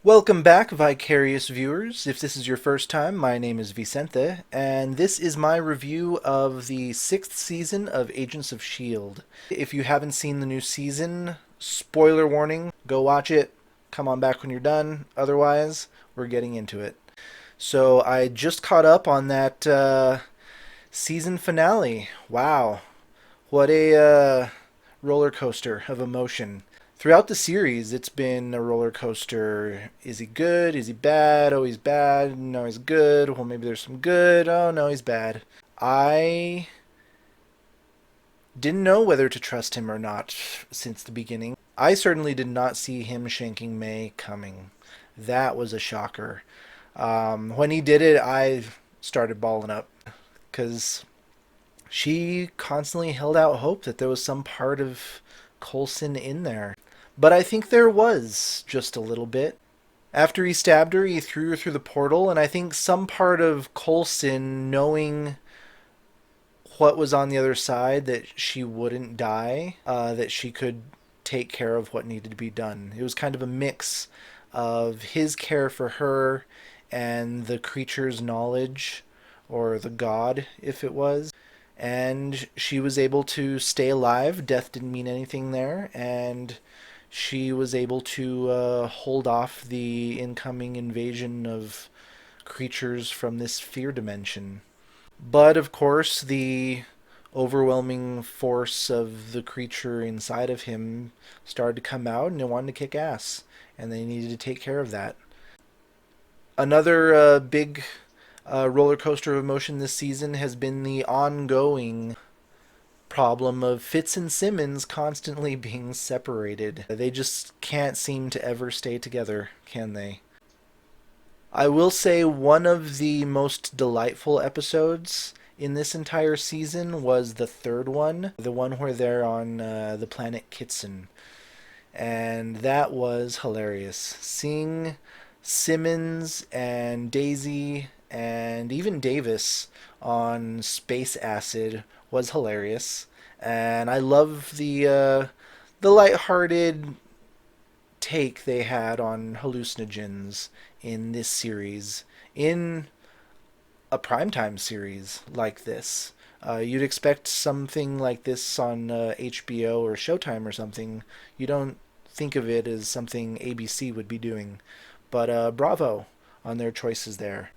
Welcome back, Vicarious viewers. If this is your first time, my name is Vicente, and this is my review of the sixth season of Agents of S.H.I.E.L.D. If you haven't seen the new season, spoiler warning, go watch it. Come on back when you're done. Otherwise, we're getting into it. So I just caught up on that season finale. Wow, what a roller coaster of emotion. Throughout the series, it's been a roller coaster. Is he good? Is he bad? Oh, he's bad. No, he's good. Well, maybe there's some good. Oh, no, he's bad. I didn't know whether to trust him or not since the beginning. I certainly did not see him shanking May coming. That was a shocker. When he did it, I started balling up because she constantly held out hope that there was some part of Coulson in there. But I think there was just a little bit. After he stabbed her, he threw her through the portal, and I think some part of Coulson knowing what was on the other side, that she wouldn't die, that she could take care of what needed to be done. It was kind of a mix of his care for her and the creature's knowledge, or the god, if it was. And she was able to stay alive. Death didn't mean anything there, and she was able to hold off the incoming invasion of creatures from this fear dimension. But of course, the overwhelming force of the creature inside of him started to come out, and they wanted to kick ass, and they needed to take care of that. Another big roller coaster of emotion this season has been the ongoing problem of Fitz and Simmons constantly being separated. They just can't seem to ever stay together, can they? I will say one of the most delightful episodes in this entire season was the third one, the one where they're on the planet Kitson. And that was hilarious. Seeing Simmons and Daisy and even Davis on space acid was hilarious. And I love the lighthearted take they had on hallucinogens in this series, in a primetime series like this. You'd expect something like this on HBO or Showtime or something. You don't think of it as something ABC would be doing. But bravo on their choices there.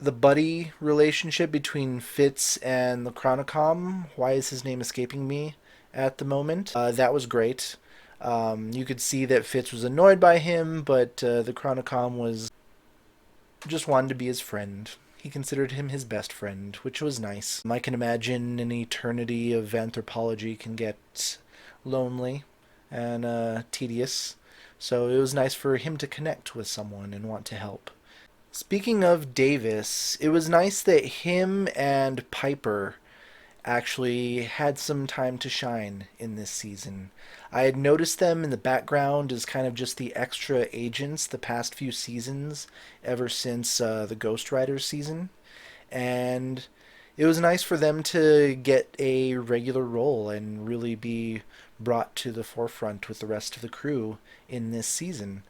The buddy relationship between Fitz and the Chronicom, why is his name escaping me at the moment? That was great. You could see that Fitz was annoyed by him, but the Chronicom was just wanted to be his friend. He considered him his best friend, which was nice. I can imagine an eternity of anthropology can get lonely and tedious, so it was nice for him to connect with someone and want to help. Speaking of Davis, it was nice that him and Piper actually had some time to shine in this season. I had noticed them in the background as kind of just the extra agents the past few seasons, ever since the Ghost Riders season, and it was nice for them to get a regular role and really be brought to the forefront with the rest of the crew in this season.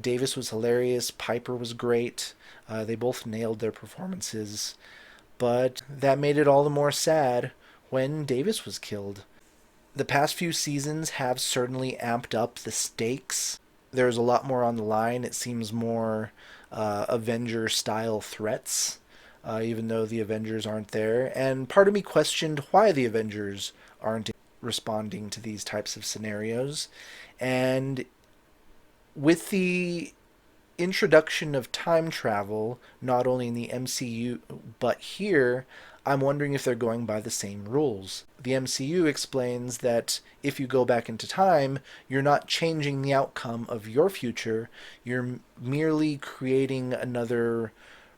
Davis was hilarious, Piper was great, they both nailed their performances, but that made it all the more sad when Davis was killed. The past few seasons have certainly amped up the stakes. There's a lot more on the line. It seems more Avenger style threats, even though the Avengers aren't there. And part of me questioned why the Avengers aren't responding to these types of scenarios. And with the introduction of time travel, not only in the MCU but here, I'm wondering if they're going by the same rules. The MCU explains that if you go back into time, you're not changing the outcome of your future, you're merely creating another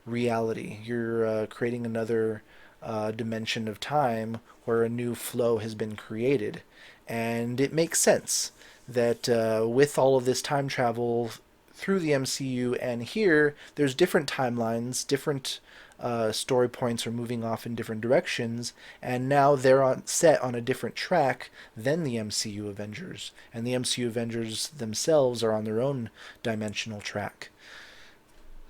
reality. You're creating another dimension of time where a new flow has been created. And it makes sense that with all of this time travel through the MCU and here, there's different timelines, different story points are moving off in different directions, and now they're set on a different track than the MCU Avengers, and the MCU Avengers themselves are on their own dimensional track.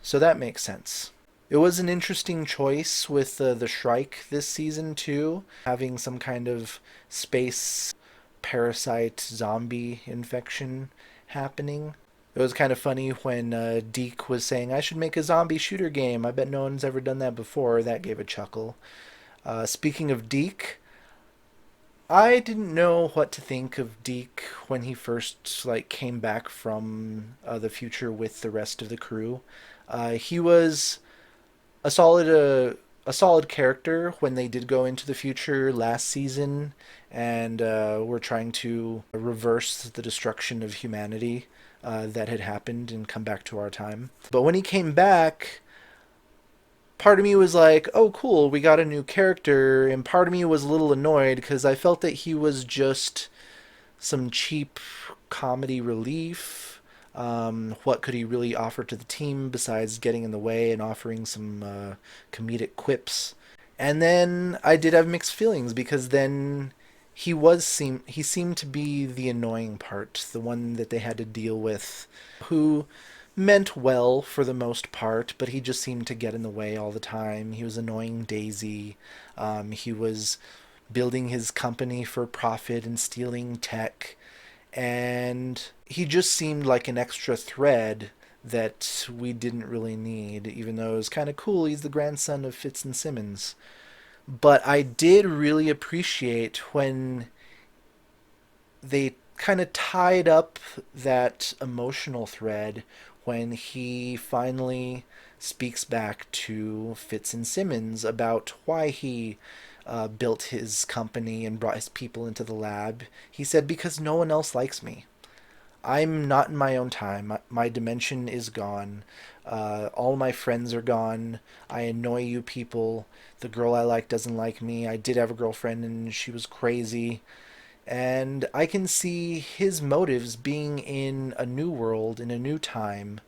So that makes sense. It was an interesting choice with the Shrike this season too, having some kind of space parasite zombie infection happening. It was kind of funny when Deke was saying, I should make a zombie shooter game. I bet no one's ever done that before. That gave a chuckle. Speaking of Deke, I didn't know what to think of Deke when he first came back from the future with the rest of the crew. He was a solid character when they did go into the future last season and were trying to reverse the destruction of humanity that had happened and come back to our time. But when he came back, part of me was like, "Oh, cool, we got a new character," and part of me was a little annoyed because I felt that he was just some cheap comedy relief. What could he really offer to the team besides getting in the way and offering some comedic quips? And then I did have mixed feelings because then he seemed to be the annoying part, the one that they had to deal with, who meant well for the most part, but he just seemed to get in the way all the time. He was annoying Daisy. He was building his company for profit and stealing tech, and he just seemed like an extra thread that we didn't really need, even though it was kind of cool. He's the grandson of Fitz and Simmons. But I did really appreciate when they kind of tied up that emotional thread when he finally speaks back to Fitz and Simmons about why he built his company and brought his people into the lab. He said, because no one else likes me. I'm not in my own time. My dimension is gone. All my friends are gone. I annoy you people. The girl I like doesn't like me. I did have a girlfriend and she was crazy. And I can see his motives being in a new world, in a new time,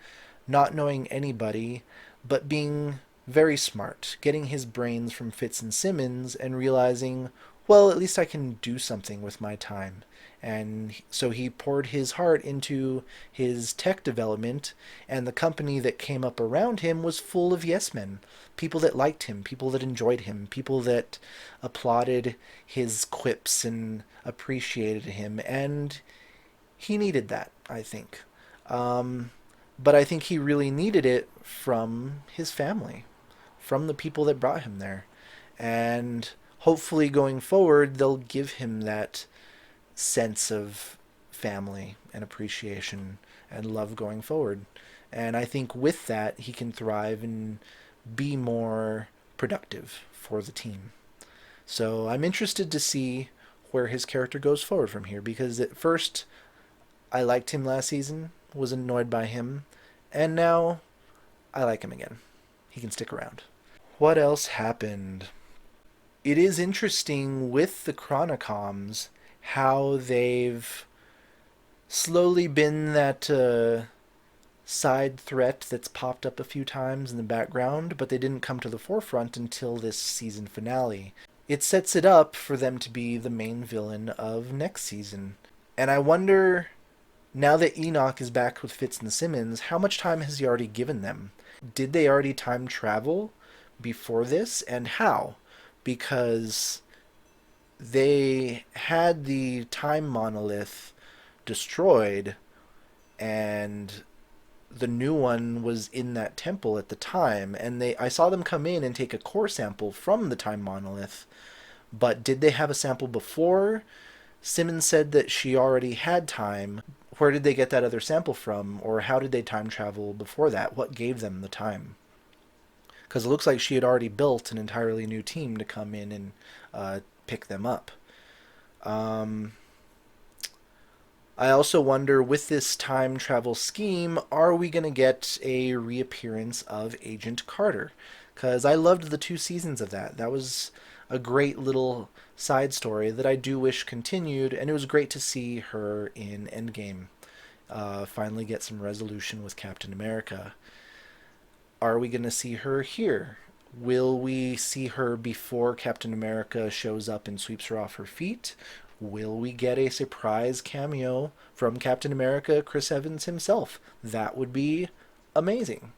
not knowing anybody, but being very smart, getting his brains from Fitz and Simmons and realizing, well, at least I can do something with my time. And so he poured his heart into his tech development, and the company that came up around him was full of yes men. People that liked him, people that enjoyed him, people that applauded his quips and appreciated him. And he needed that, I think. But I think he really needed it from his family, from the people that brought him there. And hopefully going forward, they'll give him that sense of family and appreciation and love going forward. And I think with that, he can thrive and be more productive for the team. So I'm interested to see where his character goes forward from here because at first I liked him last season, was annoyed by him, and now I like him again. He can stick around. What else happened? It is interesting with the Chronicoms how they've slowly been that side threat that's popped up a few times in the background, but they didn't come to the forefront until this season finale. It sets it up for them to be the main villain of next season. And I wonder, now that Enoch is back with Fitz and Simmons, how much time has he already given them? Did they already time travel before this, and how? Because they had the time monolith destroyed, and the new one was in that temple at the time, and I saw them come in and take a core sample from the time monolith. But did they have a sample before? Simmons said that she already had time. Where did they get that other sample from, or how did they time travel before that? What gave them the time? Because it looks like she had already built an entirely new team to come in and pick them up. I also wonder, with this time travel scheme, are we going to get a reappearance of Agent Carter? Because I loved the 2 seasons of that. That was a great little side story that I do wish continued, and it was great to see her in Endgame. Finally get some resolution with Captain America. Are we going to see her here? Will we see her before Captain America shows up and sweeps her off her feet? Will we get a surprise cameo from Captain America, Chris Evans himself? That would be amazing,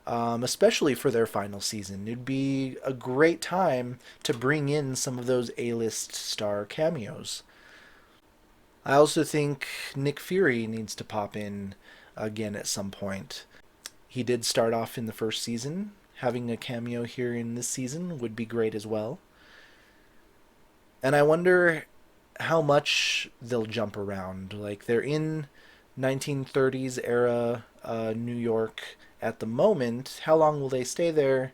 especially for their final season. It'd be a great time to bring in some of those A-list star cameos. I also think Nick Fury needs to pop in again at some point. He did start off in the first season. Having a cameo here in this season would be great as well. And I wonder how much they'll jump around. Like, they're in 1930s era New York at the moment. How long will they stay there?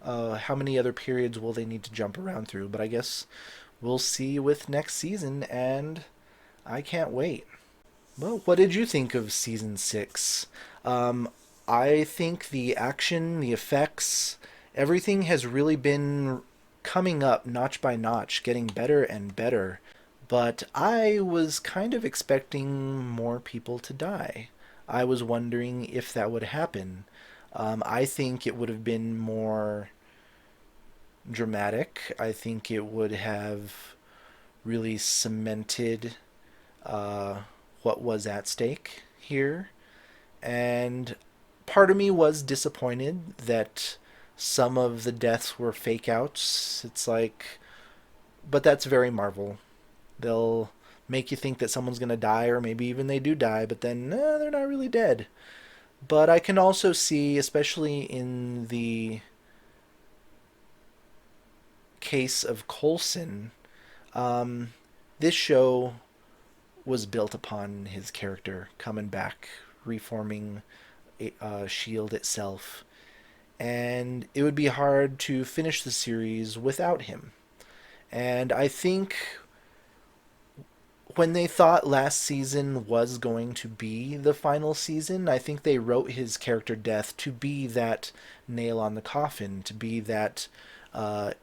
How many other periods will they need to jump around through? But I guess we'll see with next season, and I can't wait. Well, what did you think of season 6? I think the action, the effects, everything has really been coming up notch by notch, getting better and better. But I was kind of expecting more people to die. I was wondering if that would happen. I think it would have been more dramatic. I think it would have really cemented what was at stake here. And part of me was disappointed that some of the deaths were fake outs. It's like, but that's very Marvel. They'll make you think that someone's going to die, or maybe even they do die, but then they're not really dead. But I can also see, especially in the case of Coulson, this show was built upon his character coming back, reforming S.H.I.E.L.D. itself, and it would be hard to finish the series without him. And I think when they thought last season was going to be the final season, I think they wrote his character death to be that nail on the coffin, to be that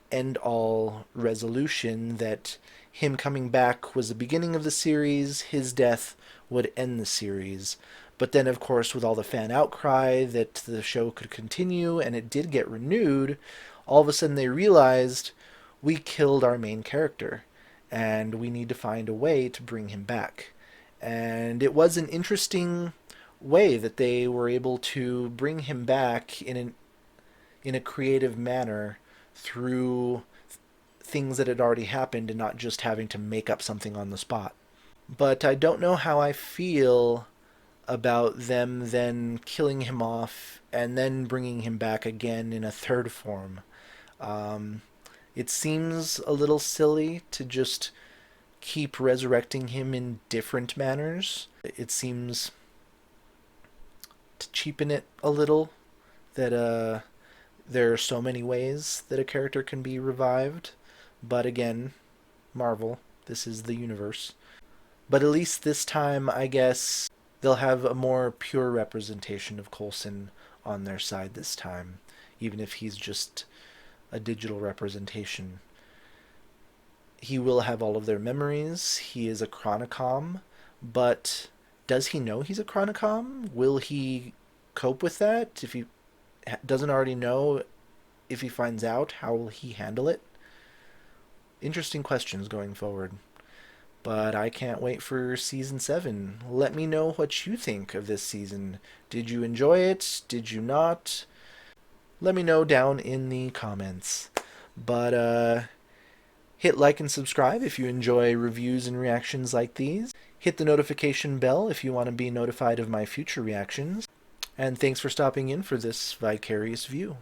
end-all resolution, that him coming back was the beginning of the series, his death would end the series. But then, of course, with all the fan outcry that the show could continue, and it did get renewed, all of a sudden they realized we killed our main character, and we need to find a way to bring him back. And it was an interesting way that they were able to bring him back in a creative manner through things that had already happened and not just having to make up something on the spot. But I don't know how I feel about them then killing him off and then bringing him back again in a third form. It seems a little silly to just keep resurrecting him in different manners. It seems to cheapen it a little, that there are so many ways that a character can be revived. But again, Marvel, this is the universe. But at least this time, I guess, they'll have a more pure representation of Coulson on their side this time, even if he's just a digital representation. He will have all of their memories. He is a Chronicom, but does he know he's a Chronicom? Will he cope with that? If he doesn't already know, if he finds out, how will he handle it? Interesting questions going forward. But I can't wait for season 7. Let me know what you think of this season. Did you enjoy it? Did you not? Let me know down in the comments. But hit like and subscribe if you enjoy reviews and reactions like these. Hit the notification bell if you want to be notified of my future reactions. And thanks for stopping in for this Vicarious view.